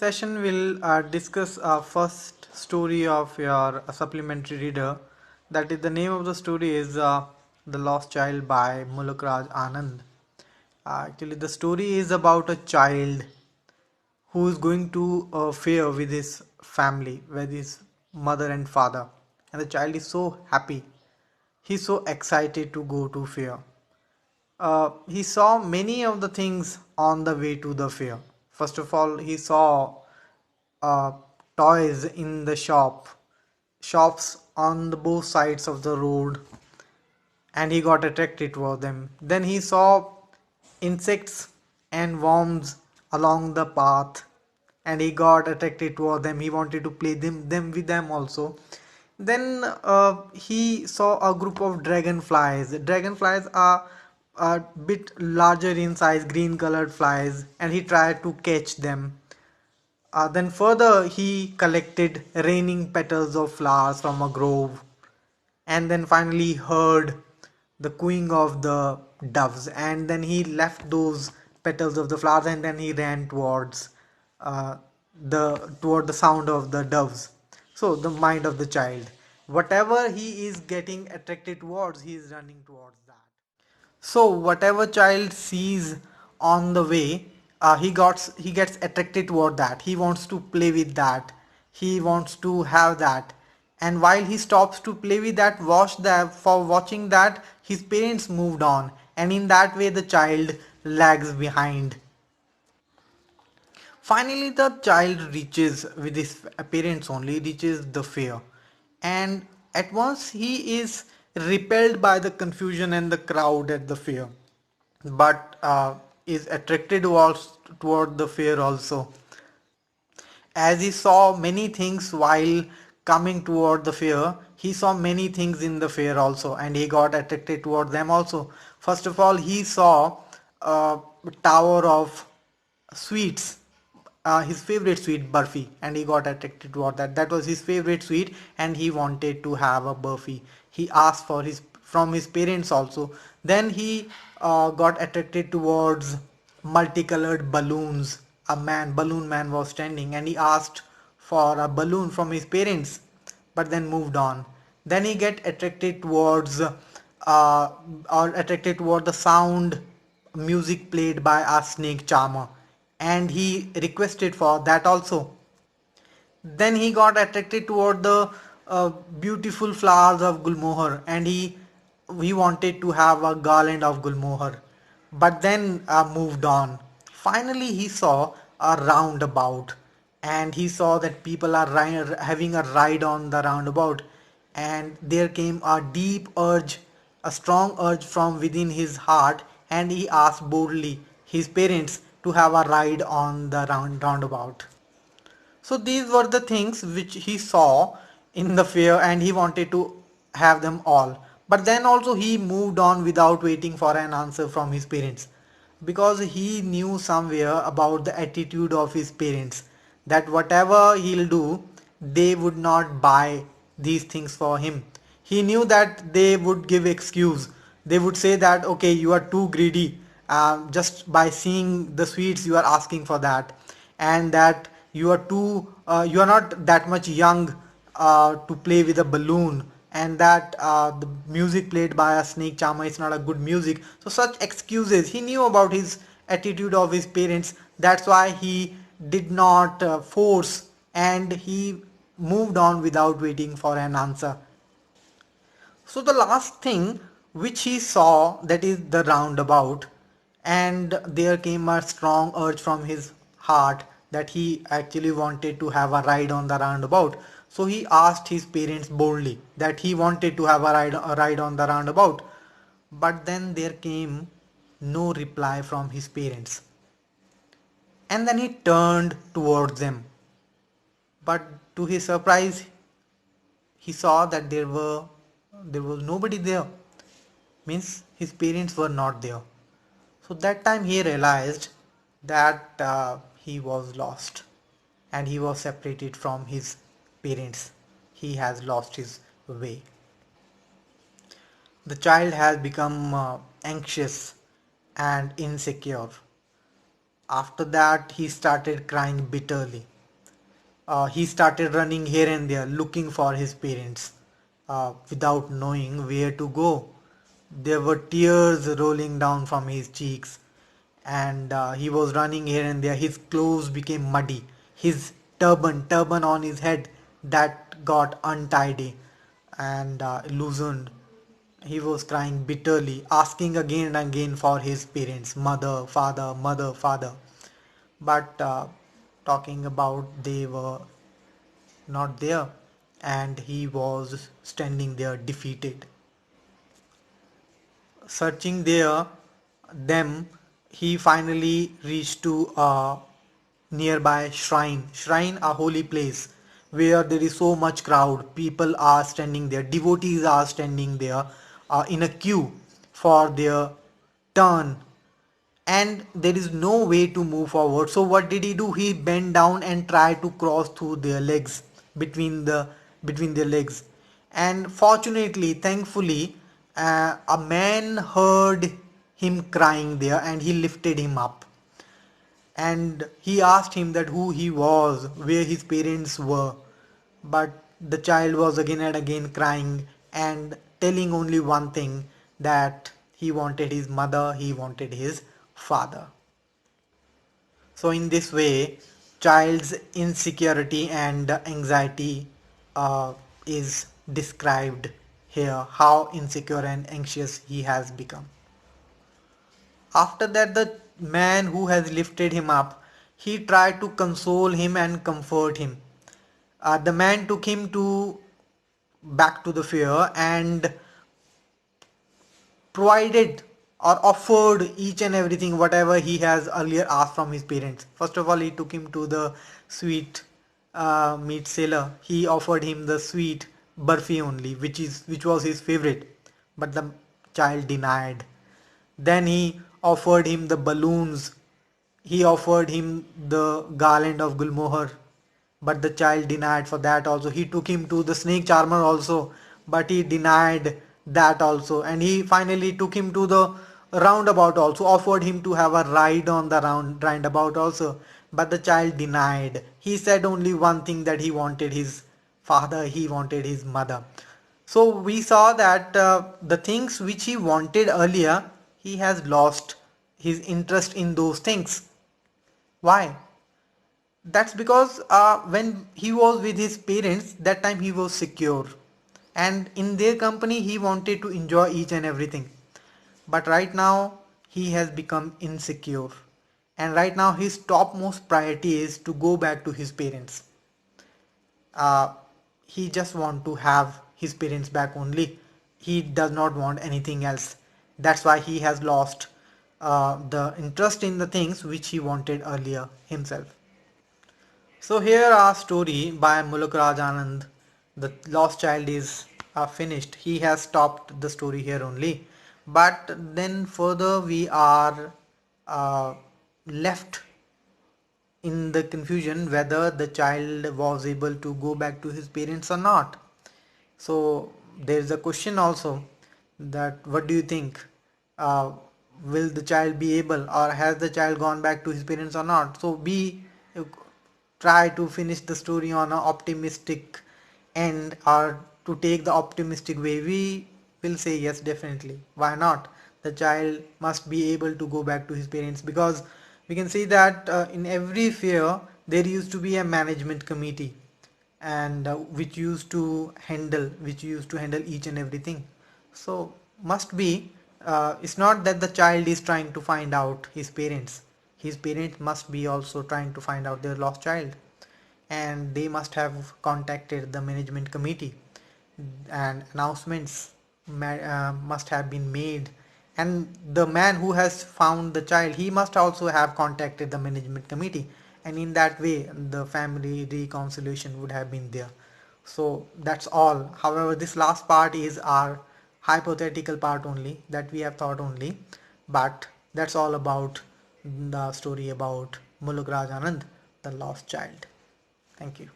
session will discuss first story of your supplementary reader. That is, the name of the story is The Lost Child by Mulk Anand. Actually, the story is about a child who is going to a fair with his family, with his mother and father, and the child is so happy. He's so excited to go to fair. He saw many of the things on the way to the fair. First of all, he saw uh, toys in the shops on the both sides of the road, and he got attracted toward them. Then he saw insects and worms along the path, and he got attracted toward them. He wanted to play them with them also. Then he saw a group of dragonflies. Dragonflies are a bit larger in size, green colored flies, and he tried to catch them. Then further he collected raining petals of flowers from a grove, and then finally heard the cooing of the doves, and then he left those petals of the flowers, and then he ran towards uh, toward the sound of the doves. So the mind of the child, whatever he is getting attracted towards, he is running towards that. So whatever child sees on the way, he gets attracted toward that. He wants to play with that. He wants to have that. And while he stops to play with that, for watching that, his parents moved on, and in that way the child lags behind. Finally, the child reaches, with his parents only, reaches the fair. And at once he is repelled by the confusion and the crowd at the fair. But is attracted toward the fair also. As he saw many things while coming toward the fair, he saw many things in the fair also, and he got attracted toward them also. First of all, he saw a tower of sweets, his favorite sweet, burfi, and he got attracted toward that. That was his favorite sweet, and he wanted to have a burfi. He asked for his from his parents also. Then he got attracted towards multicolored balloons. A balloon man was standing, and he asked for a balloon from his parents, but then moved on. Then he get attracted towards or attracted toward the sound music played by a snake charmer, and he requested for that also. Then he got attracted toward the beautiful flowers of Gulmohar, and he wanted to have a garland of Gulmohar, but then moved on. Finally, he saw a roundabout, and he saw that people are having a ride on the roundabout, and there came a deep urge, a strong urge from within his heart, and he asked boldly his parents to have a ride on the roundabout. So these were the things which he saw in the fair, and he wanted to have them all. But then also he moved on without waiting for an answer from his parents, because he knew somewhere about the attitude of his parents, that whatever he'll do, they would not buy these things for him. He knew that they would give excuse. They would say that, okay, you are too greedy. Just by seeing the sweets you are asking for that, and that you are not that much young to play with a balloon, and that the music played by a snake charmer is not a good music. So such excuses, he knew about his attitude of his parents. That's why he did not force, and he moved on without waiting for an answer. So the last thing which he saw, that is the roundabout, and there came a strong urge from his heart that he actually wanted to have a ride on the roundabout. So he asked his parents boldly that he wanted to have a ride on the roundabout. But then there came no reply from his parents. And then he turned towards them. But to his surprise, he saw that there was nobody there. Means his parents were not there. So that time he realized that he was lost, and he was separated from his parents. He has lost his way. The child has become anxious and insecure. After that, he started crying bitterly. He started running here and there looking for his parents without knowing where to go. There were tears rolling down from his cheeks, and he was running here and there. His clothes became muddy. His turban on his head, that got untidy and loosened. He was crying bitterly, asking again and again for his parents, mother, father, mother, father. But talking about, they were not there, and he was standing there defeated. Searching there them, he finally reached to a nearby shrine, a holy place where there is so much crowd. People are standing there, devotees are standing there in a queue for their turn, and there is no way to move forward. So what did he do? He bent down and tried to cross through their legs, between their legs. And fortunately, thankfully, a man heard him crying there, and he lifted him up, and he asked him that who he was, where his parents were. But the child was again and again crying and telling only one thing, that he wanted his mother, he wanted his father. So in this way, child's insecurity and anxiety is described here, how insecure and anxious he has become. After that, the man who has lifted him up, he tried to console him and comfort him. The man took him to back to the fair and provided or offered each and everything whatever he has earlier asked from his parents. First of all, he took him to the sweet meat seller. He offered him the sweet burfi only, which was his favorite, but the child denied. Then he offered him the balloons. He offered him the garland of Gulmohar, but the child denied for that also. He took him to the snake charmer also, but he denied that also. And he finally took him to the roundabout also, offered him to have a ride on the roundabout also, but the child denied. He said only one thing, that he wanted his father, he wanted his mother. So we saw that the things which he wanted earlier, he has lost his interest in those things. Why? That's because when he was with his parents, that time he was secure, and in their company he wanted to enjoy each and everything. But right now he has become insecure, and right now his topmost priority is to go back to his parents. uh, he just want to have his parents back only. He does not want anything else. That's why he has lost the interest in the things which he wanted earlier himself. So here our story by Mulk Anand, the lost child, is finished. He has stopped the story here only. But then further we are left in the confusion whether the child was able to go back to his parents or not. So there is a question also, that what do you think? Uh, will the child be able, or has the child gone back to his parents or not? So we try to finish the story on an optimistic end, or to take the optimistic way. We will say yes, definitely. Why not? The child must be able to go back to his parents, because we can see that in every fair there used to be a management committee, and which used to handle each and everything. So must be, it's not that the child is trying to find out his parents must be also trying to find out their lost child, and they must have contacted the management committee, and announcements must have been made, and the man who has found the child, he must also have contacted the management committee, and in that way the family reconciliation would have been there. So that's all. However, this last part is our hypothetical part only, that we have thought only, but that's all about the story about Muluk Raj Anand, the lost child. Thank you.